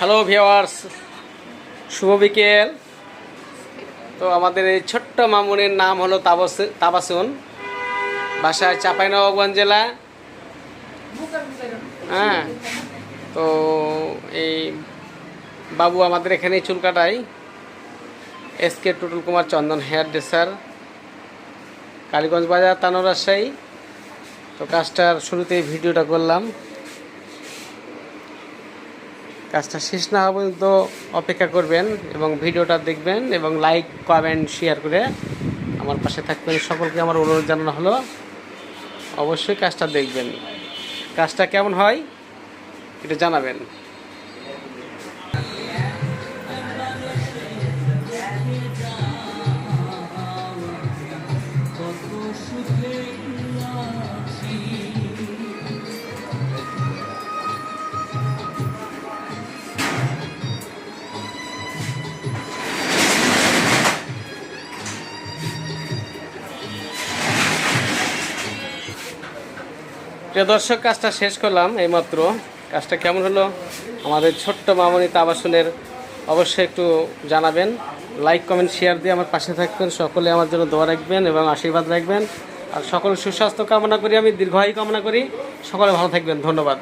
Hello viewers, শুভ বিকেল। তো আমাদের এই ছোট্ট মামুনির নাম হলো তাবাসুন, বাসায় চাঁপাইনবাবগঞ্জ জেলা। হ্যাঁ, তো এই বাবু আমাদের এখানেই চুল কাটায়। এসকে টুটুল কুমার চন্দন হেয়ার ড্রেসার, কালীগঞ্জ বাজার, তানোর, রাজশাহী। তো কাজটার শুরুতেই ভিডিওটা করলাম। কাজটা শেষ না হওয়া পর্যন্ত অপেক্ষা করবেন এবং ভিডিওটা দেখবেন এবং লাইক কমেন্ট শেয়ার করে আমার পাশে থাকবেন। সকলকে আমার অনুরোধ জানানো হলো, অবশ্যই কাজটা দেখবেন। কাজটা কেমন হয় এটা জানাবেন। প্রিয় দর্শক, কাজটা শেষ করলাম এইমাত্র। কাজটা কেমন হলো আমাদের ছোট্ট মামনি তাবাসুনের অবশ্যই একটু জানাবেন। লাইক কমেন্ট শেয়ার দিয়ে আমার পাশে থাকবেন। সকলে আমার জন্য দোয়া রাখবেন এবং আশীর্বাদ রাখবেন। আর সকলের সুস্বাস্থ্য কামনা করি, আমি দীর্ঘায়ু কামনা করি। সকলে ভালো থাকবেন। ধন্যবাদ।